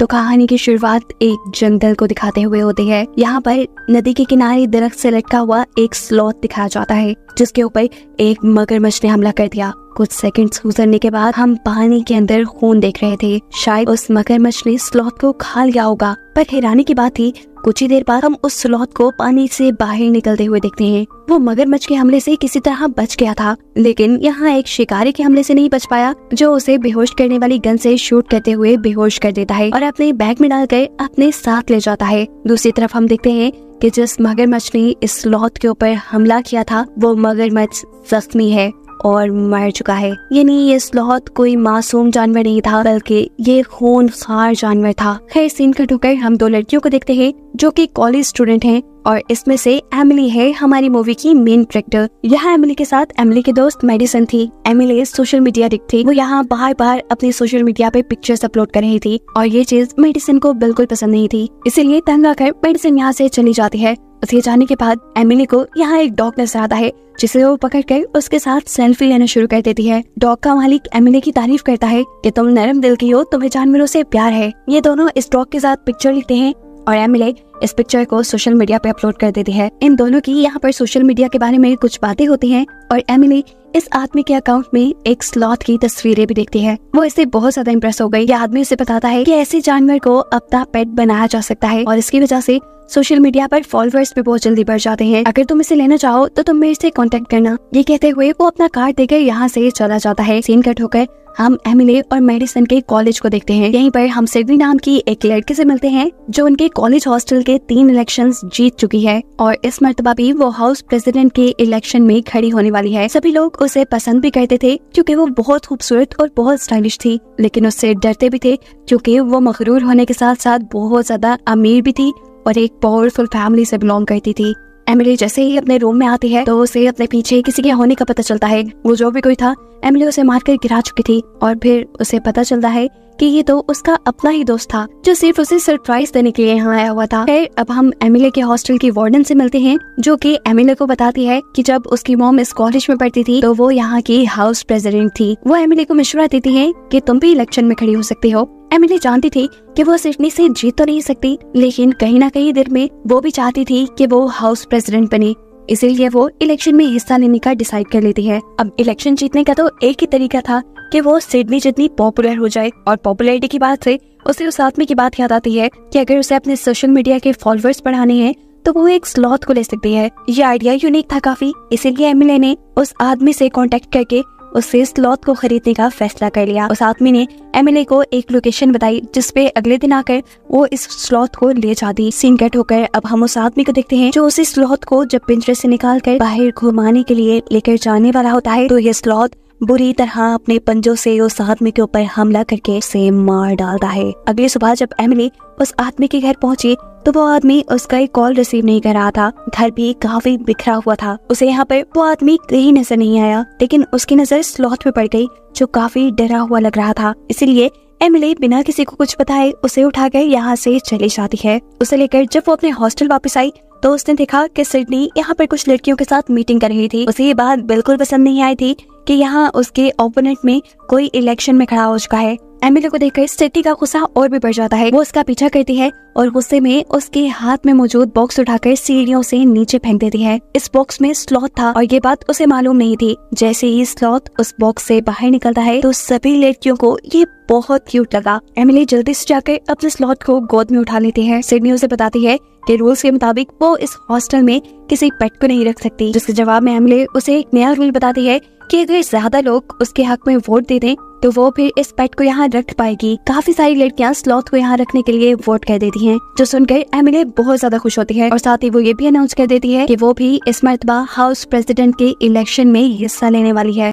तो कहानी की शुरुआत एक जंगल को दिखाते हुए होती है। यहाँ पर नदी के किनारे दरख्त से लटका हुआ एक स्लॉथ दिखाया जाता है जिसके ऊपर एक मगरमच्छ ने हमला कर दिया। कुछ सेकंड्स गुजरने के बाद हम पानी के अंदर खून देख रहे थे। शायद उस मगरमच्छ ने स्लॉथ को खा लिया होगा, पर हैरानी की बात थी कुछ ही देर बाद हम उस स्लॉथ को पानी से बाहर निकलते हुए देखते हैं। वो मगरमच्छ के हमले से किसी तरह बच गया था, लेकिन यहाँ एक शिकारी के हमले से नहीं बच पाया जो उसे बेहोश करने वाली गन से शूट करते हुए बेहोश कर देता है और अपने बैग में डालकर अपने साथ ले जाता है। दूसरी तरफ हम देखते हैं कि जिस मगरमच्छ ने इस स्लॉथ के ऊपर हमला किया था वो मगरमच्छ जख्मी है और मर चुका है। यानी ये स्लॉथ कोई मासूम जानवर नहीं था, बल्कि ये खूनखार जानवर था। खैर, सीन कट होकर हम दो लड़कियों को देखते हैं जो कि कॉलेज स्टूडेंट हैं और इसमें से एमिली है हमारी मूवी की मेन कैरेक्टर। यहाँ एमिली के साथ एमिली की दोस्त मेडिसन थी। एमिली सोशल मीडिया एडिक्ट थी। वो यहाँ बार अपनी सोशल मीडिया पे पिक्चर्स अपलोड कर रही थी और ये चीज मेडिसन को बिल्कुल पसंद नहीं थी, इसीलिए तंग आकर मेडिसन यहाँ से चली जाती है। उसके जाने के बाद एमिली को यहाँ एक डॉग नजर आता है जिसे वो पकड़कर उसके साथ सेल्फी लेना शुरू कर देती है। डॉग का मालिक एमिली की तारीफ करता है कि तुम नरम दिल की हो, तुम्हें जानवरों से प्यार है। ये दोनों इस डॉग के साथ पिक्चर लेते हैं और एमिली इस पिक्चर को सोशल मीडिया पे अपलोड कर देती है। इन दोनों की यहाँ पर सोशल मीडिया के बारे में कुछ बातें होती हैं और एमिली इस आदमी के अकाउंट में एक स्लॉथ की तस्वीरें भी देखती है। वो इससे बहुत ज्यादा इम्प्रेस हो गई। ये आदमी उसे बताता है कि ऐसे जानवर को अपना पेट बनाया जा सकता है और इसकी वजह से सोशल मीडिया पर फॉलोअर्स भी बहुत जल्दी बढ़ जाते हैं। अगर तुम इसे लेना चाहो तो तुम मेरे से कांटेक्ट करना। ये कहते हुए वो अपना कार्ड देकर यहाँ से चला जाता है। सीन कट होकर हम एमिली और मेडिसन के कॉलेज को देखते हैं। यहीं पर हम सिडनी नाम की एक लड़के से मिलते हैं जो उनके कॉलेज हॉस्टल के 3 इलेक्शंस जीत चुकी है और इस मर्तबा भी वो हाउस प्रेसिडेंट के इलेक्शन में खड़ी होने वाली है। सभी लोग उसे पसंद भी करते थे क्योंकि वो बहुत खूबसूरत और बहुत स्टाइलिश थी, लेकिन उससे डरते भी थे क्योंकि वो मगरूर होने के साथ साथ बहुत ज्यादा अमीर भी थी और एक पावरफुल फैमिली से बिलोंग करती थी। एमिली जैसे ही अपने रूम में आती है तो उसे अपने पीछे किसी के होने का पता चलता है। वो जो भी कोई था एमिली उसे मारकर गिरा चुकी थी और फिर उसे पता चलता है कि ये तो उसका अपना ही दोस्त था जो सिर्फ उसे सरप्राइज देने के लिए यहाँ आया हुआ था। फिर अब हम एमिली के हॉस्टल की वार्डन से मिलते हैं जो कि एमिली को बताती है कि जब उसकी मॉम इस कॉलेज में पढ़ती थी तो वो यहाँ की हाउस प्रेसिडेंट थी। वो एमिली को मशवरा देती है कि तुम भी इलेक्शन में खड़ी हो सकती हो। एमिली जानती थी कि वो सिडनी से जीत तो नहीं सकती, लेकिन कहीं ना कहीं दिल में वो भी चाहती थी कि वो हाउस प्रेसिडेंट बने, इसीलिए वो इलेक्शन में हिस्सा लेने का डिसाइड कर लेती है। अब इलेक्शन जीतने का तो एक ही तरीका था कि वो सिडनी जितनी पॉपुलर हो जाए और पॉपुलैरिटी की बात से उसे उस आदमी की बात याद आती है कि अगर उसे अपने सोशल मीडिया के फॉलोअर्स बढ़ाने हैं तो वो एक स्लॉथ को ले सकती है। ये आइडिया यूनिक था काफी, इसीलिए एमिली ने उस आदमी से कांटेक्ट करके उससे स्लॉथ को खरीदने का फैसला कर लिया। उस आदमी ने एमिली को एक लोकेशन बताई जिसपे अगले दिन आकर वो इस स्लॉथ को ले जाती। सीन कट होकर अब हम उस आदमी को देखते हैं जो उस स्लॉथ को जब पिंजरे से निकाल कर बाहर घुमाने के लिए लेकर जाने वाला होता है तो ये स्लॉथ बुरी तरह अपने पंजों से उस आदमी के ऊपर हमला करके उसे मार डालता है। अगली सुबह जब एमिली उस आदमी के घर पहुंची तो वो आदमी उसका एक कॉल रिसीव नहीं कर रहा था। घर भी काफी बिखरा हुआ था। उसे यहाँ पर वो आदमी कहीं नजर नहीं आया, लेकिन उसकी नजर स्लॉथ पे पड़ गई जो काफी डरा हुआ लग रहा था। इसीलिए एमिली बिना किसी को कुछ बताए उसे उठाकर यहाँ से चली जाती है। उसे लेकर जब वो अपने हॉस्टल वापस आई तो उसने देखा कि सिडनी यहाँ पर कुछ लड़कियों के साथ मीटिंग कर रही थी। उसे ये बात बिल्कुल पसंद नहीं आई थी कि यहाँ उसके ओपोनेंट में कोई इलेक्शन में खड़ा हो चुका है। एमिली को देखकर सिडनी का गुस्सा और भी बढ़ जाता है। वो उसका पीछा करती है और गुस्से में उसके हाथ में मौजूद बॉक्स उठाकर सीढ़ियों से नीचे फेंक देती है। इस बॉक्स में स्लॉथ था और ये बात उसे मालूम नहीं थी। जैसे ही स्लॉथ उस बॉक्स से बाहर निकलता है तो सभी लड़कियों को ये बहुत क्यूट लगा। एमिली जल्दी से जाकर अपने स्लॉथ को गोद में उठा लेती है। सिडनी उसे बताती है कि रूल्स के मुताबिक वो इस हॉस्टल में किसी पेट को नहीं रख सकती, जिसके जवाब में एमिली उसे एक नया रूल बताती है कि अगर ज्यादा लोग उसके हक में वोट दे दें तो वो फिर इस पेट को यहाँ रख पाएगी। काफी सारी लड़कियां स्लॉथ को यहाँ रखने के लिए वोट कर देती हैं, जो सुनकर एमिली बहुत ज्यादा खुश होती है और साथ ही वो ये भी अनाउंस कर देती है कि वो भी इस मर्तबा हाउस प्रेसिडेंट के इलेक्शन में हिस्सा लेने वाली है।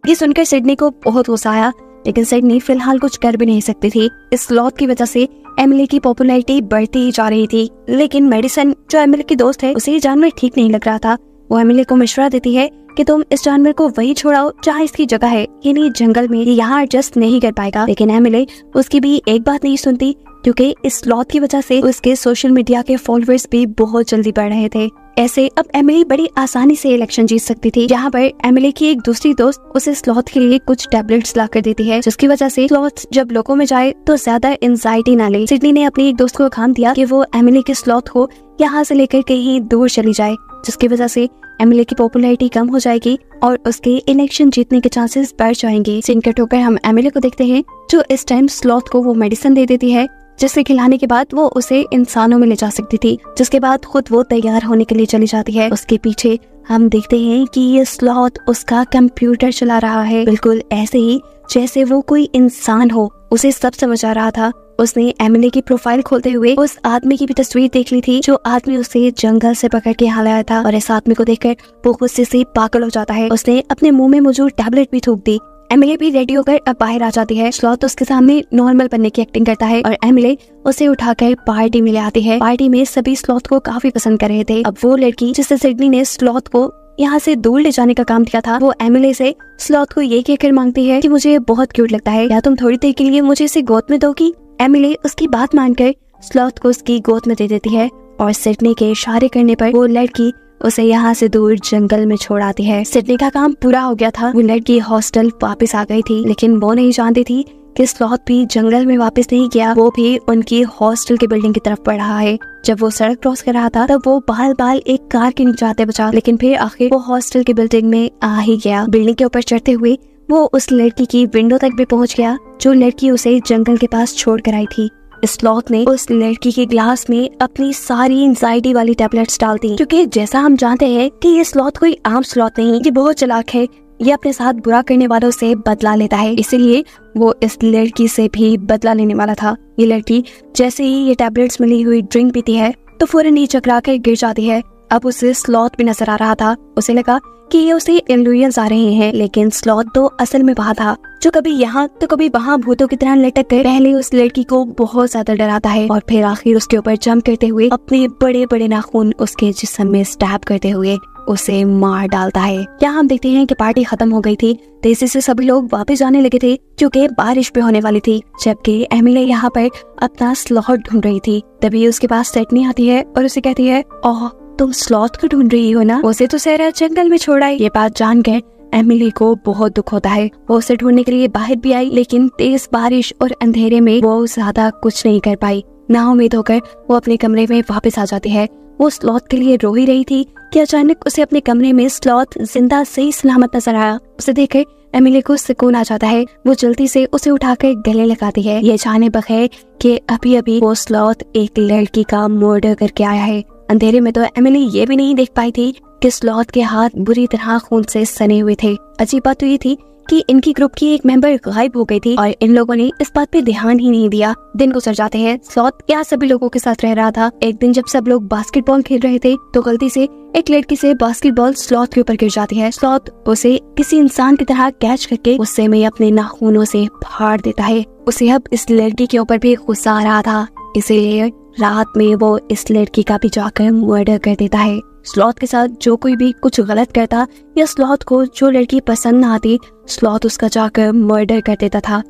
ये सुनकर सिडनी को बहुत गुस्सा आया, लेकिन सिडनी फिलहाल कुछ कर भी नहीं सकती थी। इस स्लॉथ की वजह से एमिली की पॉपुलैरिटी बढ़ती ही जा रही थी। लेकिन मेडिसन जो एमिली की दोस्त है उसे ये जानवर ठीक नहीं लग रहा था। वो एमिली को मशवरा देती है कि तुम इस जानवर को वही छोड़ाओ जहाँ इसकी जगह है, यानी जंगल में। ये यहाँ एडजस्ट नहीं कर पाएगा। लेकिन एमिली उसकी भी एक बात नहीं सुनती क्योंकि इस स्लॉथ की वजह से उसके सोशल मीडिया के फॉलोअर्स भी बहुत जल्दी बढ़ रहे थे। ऐसे अब एमिली बड़ी आसानी से इलेक्शन जीत सकती थी। यहाँ पर एमिली की एक दूसरी दोस्त उसे स्लॉथ के लिए कुछ टैबलेट्स ला कर देती है, जिसकी वजह से स्लॉथ जब लोगों में जाए तो ज्यादा एंजाइटी ना ले। सिडनी ने अपनी एक दोस्त को काम दिया कि वो एमिली के स्लॉथ को यहाँ से लेकर कहीं दूर चली जाए, जिसकी वजह से एमिली की पॉपुलैरिटी कम हो जाएगी और उसके इलेक्शन जीतने के चांसेस बढ़ जाएंगे। सीन कट होकर हम एमिली को देखते हैं जो इस टाइम स्लॉथ को वो मेडिसिन दे देती है, जिसे खिलाने के बाद वो उसे इंसानों में ले जा सकती थी, जिसके बाद खुद वो तैयार होने के लिए चली जाती है। उसके पीछे हम देखते हैं कि ये स्लॉथ उसका कंप्यूटर चला रहा है, बिल्कुल ऐसे ही जैसे वो कोई इंसान हो। उसे सब समझ आ रहा था। उसने एमिली की प्रोफाइल खोलते हुए उस आदमी की भी तस्वीर देख ली थी जो आदमी उसे जंगल से पकड़ के यहाँ लाया था, और इस आदमी को देखकर वो गुस्से से पागल हो जाता है। उसने अपने मुंह में मौजूद टैबलेट भी थूक दी। एमिली भी रेडी होकर अब बाहर आ जाती है। स्लॉथ उसके सामने नॉर्मल बनने की एक्टिंग करता है और एमिली उसे उठाकर पार्टी में ले आती है। पार्टी में सभी स्लॉथ को काफी पसंद कर रहे थे। अब वो लड़की जिससे सिडनी ने स्लॉथ को यहाँ से दूर ले जाने का काम किया था, वो एमिली से स्लॉथ को ये कहकर मांगती है कि मुझे ये बहुत क्यूट लगता है, या तुम थोड़ी देर के लिए मुझे इसे गोद में दोगी। एमिली उसकी बात मानकर स्लॉथ को उसकी गोद में दे देती है और सिडनी के इशारे करने पर वो लड़की उसे यहाँ से दूर जंगल में छोड़ आती है। सिडनी का काम पूरा हो गया था। वो लड़की हॉस्टल वापस आ गई थी, लेकिन वो नहीं जानती थी कि स्लॉथ भी जंगल में वापस नहीं गया, वो भी उनकी हॉस्टल की बिल्डिंग की तरफ बढ़ रहा है। जब वो सड़क क्रॉस कर रहा था तब वो बाल बाल एक कार के नीचे आते बचा, लेकिन फिर आखिर वो हॉस्टल की बिल्डिंग में आ ही गया। बिल्डिंग के ऊपर चढ़ते हुए वो उस लड़की की विंडो तक भी पहुंच गया जो लड़की उसे जंगल के पास छोड़ कर आई थी। स्लॉथ ने उस लड़की के ग्लास में अपनी सारी एंजाइटी वाली टैबलेट्स डाल दी, क्योंकि जैसा हम जानते हैं कि ये स्लॉथ कोई आम स्लॉथ नहीं, ये बहुत चालाक है। ये अपने साथ बुरा करने वालों से बदला लेता है, इसीलिए वो इस लड़की से भी बदला लेने वाला था। ये लड़की जैसे ही ये टैबलेट्स मिली हुई ड्रिंक पीती है तो फौरन नीचे चकरा कर गिर जाती है। अब उसे स्लॉथ भी नजर आ रहा था। उसे लगा कि ये उसे इल्यूजन्स आ रहे हैं, लेकिन स्लॉथ तो असल में वहाँ था, जो कभी यहाँ तो कभी वहाँ भूतों की तरह लटक कर पहले उस लड़की को बहुत ज्यादा डराता है और फिर आखिर उसके ऊपर जंप करते हुए अपने बड़े बड़े नाखून उसके जिस्म में स्टैब करते हुए उसे मार डालता है। यहाँ हम देखते हैं कि पार्टी खत्म हो गई थी। तेजी से सभी लोग वापस जाने लगे थे क्योंकि बारिश भी होने वाली थी, जबकि एमिली यहाँ पर अपना स्लॉथ ढूंढ रही थी। तभी उसके पास सिडनी आती है और उसे कहती है, ओह तुम स्लॉथ को ढूंढ रही हो ना, उसे तो सहरा जंगल में छोड़ा है। ये बात जानकर एमिली को बहुत दुख होता है। वो उसे ढूंढने के लिए बाहर भी आई, लेकिन तेज बारिश और अंधेरे में वो ज्यादा कुछ नहीं कर पाई। ना उम्मीद होकर वो अपने कमरे में वापस आ जाती है। वो स्लॉथ के लिए रो ही रही थी कि अचानक उसे अपने कमरे में स्लॉथ जिंदा सही सलामत नजर आया। उसे देखकर एमिली को सुकून आ जाता है। वो जल्दी से उसे उठाकर गले लगाती है, ये जाने बगैर कि अभी अभी वो स्लॉथ एक लड़की का मर्डर करके आया है। अंधेरे में तो एमिली ये भी नहीं देख पाई थी कि स्लॉथ के हाथ बुरी तरह खून से सने हुए थे। अजीब बात तो ये थी कि इनकी ग्रुप की एक मेंबर गायब हो गई थी और इन लोगों ने इस बात पे ध्यान ही नहीं दिया। दिन गुजर जाते हैं। स्लॉथ यहाँ सभी लोगों के साथ रह रहा था। एक दिन जब सब लोग बास्केटबॉल खेल रहे थे तो गलती से एक लड़की से बास्केटबॉल स्लॉथ के ऊपर गिर जाती है। स्लॉथ उसे किसी इंसान की तरह कैच करके गुस्से में अपने नाखूनों से फाड़ देता है। उसे अब इस लड़की के ऊपर भी गुस्सा आ रहा था, इसीलिए रात में वो इस लड़की का भी जाकर मर्डर कर देता है। स्लॉथ के साथ जो कोई भी कुछ गलत करता या स्लॉथ को जो लड़की पसंद न आती, स्लॉथ उसका जाकर मर्डर कर देता था।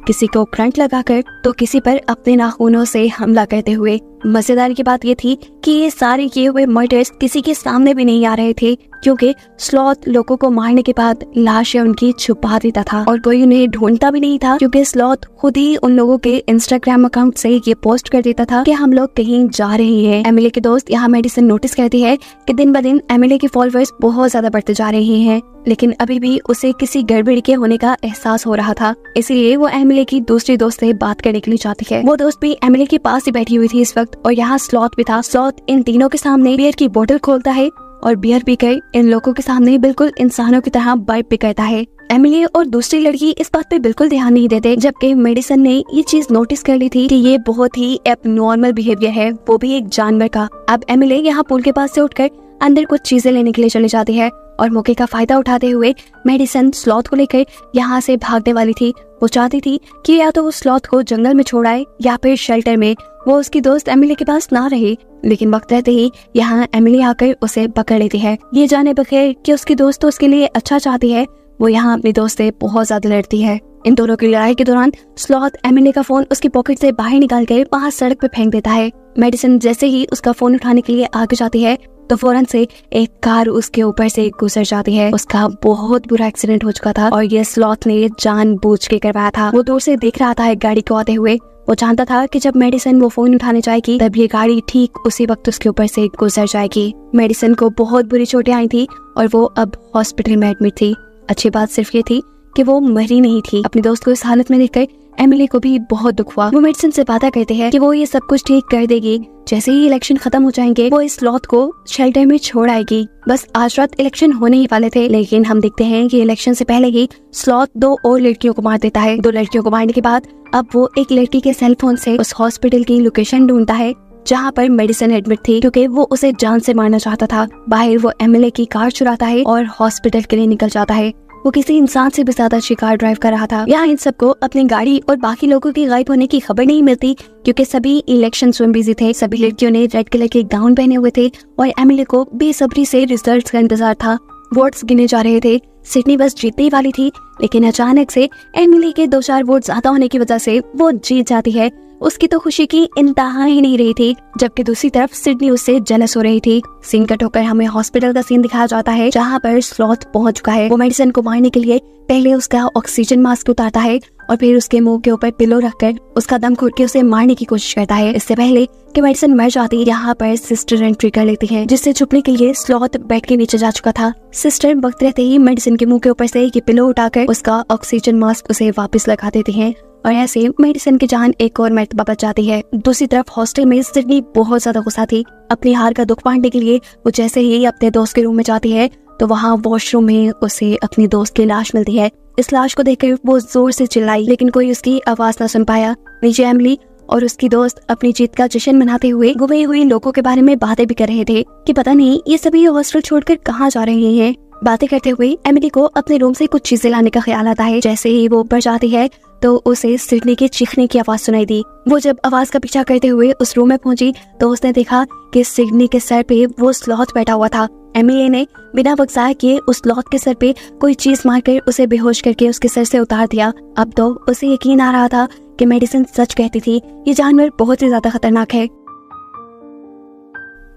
किसी को करंट लगाकर तो किसी पर अपने नाखूनों से हमला करते हुए। मजेदार की बात ये थी कि ये सारे किए हुए मर्डर्स किसी के सामने भी नहीं आ रहे थे, क्योंकि स्लॉथ लोगों को मारने के बाद लाशें उनकी छुपा देता था और कोई उन्हें ढूंढता भी नहीं था, क्योंकि स्लॉथ खुद ही उन लोगों के इंस्टाग्राम अकाउंट से ये पोस्ट कर देता था कि हम लोग कहीं जा रहे हैं। एमिली के दोस्त यहाँ मेडिसिन नोटिस करती है कि दिन ब दिन एमिली के फॉलोअर्स बहुत ज्यादा बढ़ते जा रहे हैं, लेकिन अभी भी उसे किसी गड़बड़ी के होने का एहसास हो रहा था। इसीलिए वो एमिली की दूसरी दोस्त से बात करने के लिए चाहती है। वो दोस्त भी एमिली के पास ही बैठी हुई थी इस वक्त, और यहाँ स्लॉथ भी था। स्लॉथ इन तीनों के सामने बियर की बोतल खोलता है और बियर पीकर इन लोगों के सामने बिल्कुल इंसानों की तरह बर्फ भी करता है। एमिली और दूसरी लड़की इस बात पे बिल्कुल ध्यान नहीं देते, जबकि मेडिसन ने ये चीज नोटिस कर ली थी कि ये बहुत ही एबनॉर्मल बिहेवियर है, वो भी एक जानवर का। अब एमिली यहाँ पुल के पास से उठकर अंदर कुछ चीजें लेने के लिए चली जाती है और मौके का फायदा उठाते हुए मेडिसन स्लॉथ को लेकर यहाँ से भागने वाली थी। वो चाहती थी कि या तो वो स्लॉथ को जंगल में छोड़ आए या फिर शेल्टर में वो उसकी दोस्त एमिली के पास ना रहे, लेकिन वक्त रहते ही यहाँ एमिली आकर उसे पकड़ लेती है। ये जाने बगैर कि उसकी दोस्त तो उसके लिए अच्छा चाहती है, वो यहाँ अपनी दोस्त से बहुत ज्यादा लड़ती है। इन दोनों की लड़ाई के दौरान स्लॉथ एमिली का फोन उसकी पॉकेट से बाहर निकाल कर वहाँ सड़क पे फेंक देता है। मेडिसन जैसे ही उसका फोन उठाने के लिए आगे जाती है तो फौरन से एक कार उसके ऊपर से गुजर जाती है। उसका बहुत बुरा एक्सीडेंट हो चुका था और ये स्लॉथ ने जानबूझ के करवाया था। वो दूर से देख रहा था एक गाड़ी को आते हुए। वो जानता था कि जब मेडिसन वो फोन उठाने जाएगी तब ये गाड़ी ठीक उसी वक्त उसके ऊपर से गुजर जाएगी। मेडिसन को बहुत बुरी चोटें आई थी और वो अब हॉस्पिटल में एडमिट थी। अच्छी बात सिर्फ ये थी कि वो मरी नहीं थी। अपने दोस्त को इस हालत में देखकर एमिली को भी बहुत दुख हुआ। वो मेडिसन से वादा करते हैं कि वो ये सब कुछ ठीक कर देगी। जैसे ही इलेक्शन खत्म हो जाएंगे वो इस स्लॉथ को शेल्टर में छोड़ आएगी। बस आज रात इलेक्शन होने ही वाले थे, लेकिन हम देखते हैं कि इलेक्शन से पहले ही स्लॉथ 2 और लड़कियों को मार देता है। 2 लड़कियों को मारने के बाद अब वो एक लड़की के सेल फोन से उस हॉस्पिटल की लोकेशन ढूंढता है जहाँ पर मेडिसन एडमिट थी, क्योंकि वो उसे जान से मारना चाहता था। बाहर वो एमिली की कार चुराता है और हॉस्पिटल के लिए निकल जाता है। वो किसी इंसान से भी ज्यादा अच्छी कार ड्राइव कर रहा था। यहाँ इन सबको अपनी गाड़ी और बाकी लोगों की गायब होने की खबर नहीं मिलती, क्योंकि सभी इलेक्शन में बिजी थे। सभी लड़कियों ने रेड कलर के गाउन पहने हुए थे और एमिली को बेसब्री से रिजल्ट्स का इंतजार था। वोट्स गिने जा रहे थे। सिडनी बस जीतने ही वाली थी, लेकिन अचानक से एमिली के 2-4 वोट ज्यादा होने की वजह से वो जीत जाती है। उसकी तो खुशी की इंतहा ही नहीं रही थी, जबकि दूसरी तरफ सिडनी उससे जेलस हो रही थी। सीन कट होकर हमें हॉस्पिटल का सीन दिखाया जाता है जहाँ पर स्लॉथ पहुंच चुका है। वो मेडिसन को मारने के लिए पहले उसका ऑक्सीजन मास्क उतारता है और फिर उसके मुंह के ऊपर पिलो रखकर उसका दम घुट के उसे मारने की कोशिश करता है। इससे पहले कि मेडिसन मर जाती, यहाँ पर सिस्टर एंट्री कर लेती है, जिससे छुपने के लिए स्लॉथ बेड के नीचे जा चुका था। सिस्टर वक्त रहते ही मेडिसन के मुंह के ऊपर से ये पिलो उठाकर उसका ऑक्सीजन मास्क उसे वापस लगा देती है और ऐसे मेडिसन की जान एक और मर्तबा बच जाती है। दूसरी तरफ हॉस्टल में सिडनी बहुत ज्यादा गुस्सा थी। अपनी हार का दुख बांटने के लिए वो जैसे ही अपने दोस्त के रूम में जाती है तो वहाँ वॉशरूम में उसे अपनी दोस्त की लाश मिलती है। इस लाश को देखकर वो जोर से चिल्लाई, लेकिन कोई उसकी आवाज न सुन पाया। नीचे एमिली और उसकी दोस्त अपनी जीत का जश्न मनाते हुए गुमे हुए लोगों के बारे में बातें भी कर रहे थे कि पता नहीं ये सभी हॉस्टल छोड़कर कहाँ जा रहे हैं। बातें करते हुए एमिली को अपने रूम से कुछ चीजें लाने का ख्याल आता है। जैसे ही वो ऊपर जाती है तो उसे सिडनी के चीखने की आवाज सुनाई दी। वो जब आवाज का पीछा करते हुए उस रूम में पहुंची तो उसने देखा कि सिडनी के सर पे वो स्लॉथ बैठा हुआ था। एमिली ने बिना वक्त ज़ाया किए उस स्लॉथ के सर पे कोई चीज मारकर उसे बेहोश करके उसके सर से उतार दिया। अब तो उसे यकीन आ रहा था कि मेडिसन सच कहती थी, ये जानवर बहुत ही ज्यादा खतरनाक है।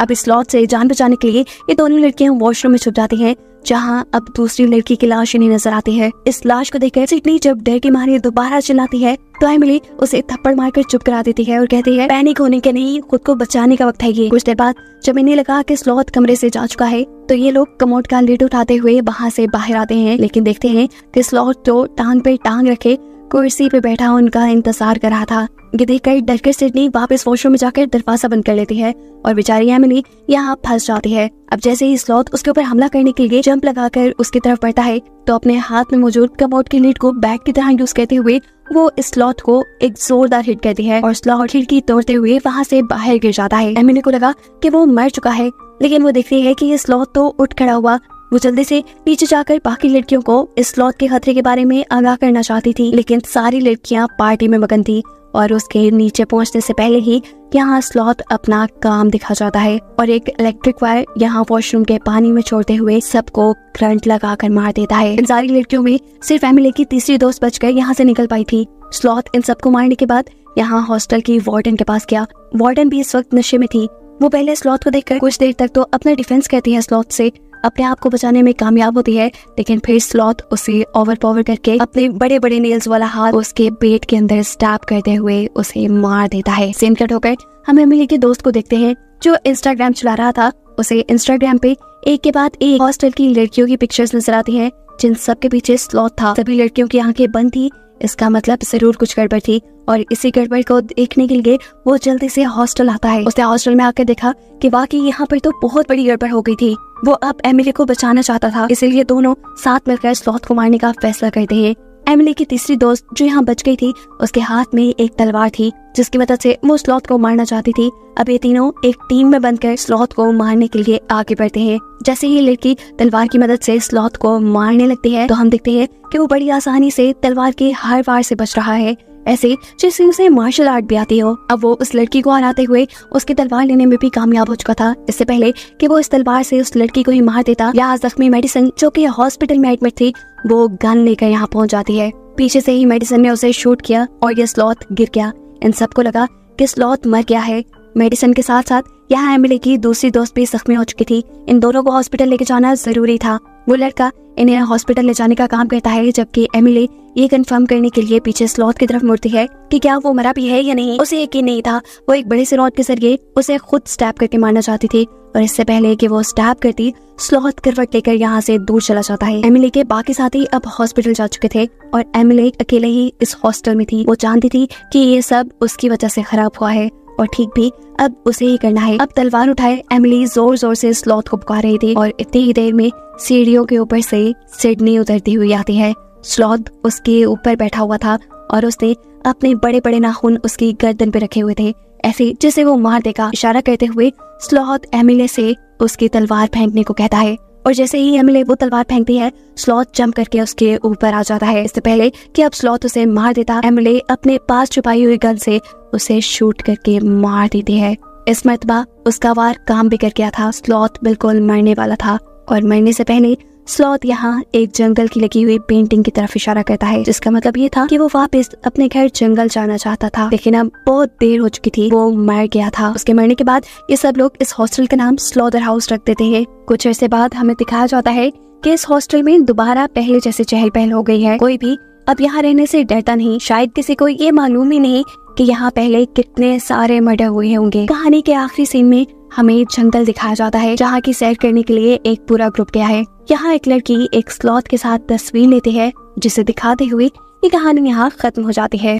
अब इस स्लॉथ से जान बचाने के लिए ये दोनों लड़कियां वॉशरूम में छुप जाती हैं, जहां अब दूसरी लड़की की लाश नहीं नजर आती है। इस लाश को देखकर सिडनी जब डर के मारे दोबारा चिल्लाती है तो एमिली उसे थप्पड़ मारकर चुप करा देती है और कहती है, पैनिक होने के नहीं, खुद को बचाने का वक्त है ये। कुछ देर बाद जब इन्हें लगा कि स्लॉथ कमरे से जा चुका है तो ये लोग कमोड का लिड उठाते हुए वहाँ से बाहर आते हैं, लेकिन देखते हैं कि स्लॉथ तो टांग पे टांग रखे कुर्सी पे बैठा उनका इंतजार कर रहा था। ये देखकर डरकर सिडनी वापस वॉशरूम में जाकर दरवाजा बंद कर लेती है और बेचारी एमिली यहाँ फंस जाती है। अब जैसे ही स्लॉथ उसके ऊपर हमला करने के लिए जंप लगाकर उसकी तरफ बढ़ता है तो अपने हाथ में मौजूद कमोड की लीड को बैट की तरह यूज करते हुए वो स्लॉथ को एक जोरदार हिट करती है और स्लॉथ खिड़की तोड़ते हुए वहाँ से बाहर गिर जाता है। एमिली को लगा कि वो मर चुका है, लेकिन वो देखती है कि ये स्लॉथ तो उठ खड़ा हुआ। वो जल्दी से नीचे जाकर बाकी लड़कियों को इस स्लॉथ के खतरे के बारे में आगाह करना चाहती थी, लेकिन सारी लड़कियां पार्टी में मगन थी और उसके नीचे पहुंचने से पहले ही यहाँ स्लॉथ अपना काम दिखा जाता है और एक इलेक्ट्रिक वायर यहाँ वॉशरूम के पानी में छोड़ते हुए सबको करंट लगाकर मार देता है। इन सारी लड़कियों में सिर्फ एमिली की तीसरी दोस्त बचकर यहाँ से निकल पाई थी। स्लॉथ इन सबको मारने के बाद यहाँ हॉस्टल की वार्डन के पास गया। वार्डन भी इस वक्त नशे में थी। वो पहले स्लॉथ को देखकर कुछ देर तक तो अपना डिफेंस करती है, स्लॉथ से अपने आप को बचाने में कामयाब होती है, लेकिन फिर स्लॉथ उसे ओवरपावर करके अपने बड़े बड़े नेल्स वाला हाथ उसके पेट के अंदर स्टैब करते हुए उसे मार देता है। सीन कट होकर हम एमिली के दोस्त को देखते हैं जो इंस्टाग्राम चला रहा था। उसे इंस्टाग्राम पे एक के बाद एक हॉस्टल की लड़कियों की पिक्चर्स नजर आती हैं, जिन सबके पीछे स्लॉथ था। सभी लड़कियों की आंखें बंद थी, इसका मतलब जरूर कुछ गड़बड़ थी और इसी गड़बड़ को देखने के लिए वो जल्दी से हॉस्टल आता है। उसने हॉस्टल में आकर देखा कि वाकई यहाँ पर तो बहुत बड़ी गड़बड़ हो गई थी। वो अब एमिली को बचाना चाहता था, इसीलिए दोनों साथ मिलकर स्लॉथ को मारने का फैसला करते हैं। एमिली की तीसरी दोस्त जो यहाँ बच गई थी, उसके हाथ में एक तलवार थी जिसकी मदद से वो स्लॉथ को मारना चाहती थी। अब ये तीनों एक टीम में बनकर स्लॉथ को मारने के लिए आगे बढ़ते हैं। जैसे ही लड़की तलवार की मदद से स्लॉथ को मारने लगती है तो हम देखते हैं कि वो बड़ी आसानी से तलवार के हर वार से बच रहा है, ऐसे जैसे उसे मार्शल आर्ट भी आती हो। अब वो उस लड़की को हराते हुए उसकी तलवार लेने में भी कामयाब हो चुका था। इससे पहले कि वो इस तलवार से उस लड़की को ही मार देता, यहाँ जख्मी मेडिसन जो कि हॉस्पिटल में एडमिट थी वो गन लेकर यहाँ पहुंच जाती है। पीछे से ही मेडिसन ने उसे शूट किया और ये स्लॉथ गिर गया। इन सबको लगा कि स्लॉथ मर गया है, मेडिसिन के साथ साथ यहाँ एमिली की दूसरी दोस्त भी जख्मी हो चुकी थी। इन दोनों को हॉस्पिटल लेके जाना जरूरी था। वो लड़का इन्हें हॉस्पिटल ले जाने का काम करता है, जबकि एमिली ये कंफर्म करने के लिए पीछे स्लॉथ की तरफ मुड़ती है कि क्या वो मरा भी है या नहीं। उसे यकीन नहीं था। वो एक बड़े से रॉड के जरिए उसे खुद स्टैब करके मारना चाहती थी, और इससे पहले कि वो स्टैब करती, स्लॉथ करवट लेकर यहाँ से दूर चला जाता है। एमिली के बाकी साथी अब हॉस्पिटल जा चुके थे और एमिली अकेले ही इस हॉस्टल में थी। वो जानती थी कि ये सब उसकी वजह से खराब हुआ है और ठीक भी अब उसे ही करना है। अब तलवार उठाए एमिली जोर जोर से स्लॉथ को पुकार रही थी, और इतनी ही देर में सीढ़ियों के ऊपर से सिडनी उतरती हुई आती है। स्लॉथ उसके ऊपर बैठा हुआ था और उसने अपने बड़े बड़े नाखून उसकी गर्दन पे रखे हुए थे, ऐसे जैसे वो मार देगा। इशारा करते हुए स्लॉथ एमिली से उसकी तलवार फेंकने को कहता है, और जैसे ही एमिली वो तलवार फेंकती है, स्लॉथ जंप करके उसके ऊपर आ जाता है। इससे पहले कि अब स्लॉथ उसे मार देता, एमिली अपने पास छुपाई हुई गन से उसे शूट करके मार देती है। इस मर्तबा उसका वार काम भी कर गया था। स्लॉथ बिल्कुल मरने वाला था, और मरने से पहले स्लॉथ यहाँ एक जंगल की लगी हुई पेंटिंग की तरफ इशारा करता है, जिसका मतलब ये था कि वो वापस अपने घर जंगल जाना चाहता था, लेकिन अब बहुत देर हो चुकी थी। वो मर गया था। उसके मरने के बाद ये सब लोग इस हॉस्टल का नाम स्लॉथर हाउस रख देते हैं। कुछ अर्से बाद हमें दिखाया जाता है कि इस हॉस्टल में दोबारा पहले जैसे चहल पहल हो गई है। कोई भी अब यहाँ रहने से डरता नहीं। शायद किसी को ये मालूम ही नहीं कि यहाँ पहले कितने सारे मर्डर हुए होंगे। कहानी के आखिरी सीन में हमें जंगल दिखाया जाता है, जहाँ की सैर करने के लिए एक पूरा ग्रुप गया है। यहाँ एक लड़की एक स्लॉथ के साथ तस्वीर लेती है, जिसे दिखाते हुए ये कहानी यहाँ खत्म हो जाती है।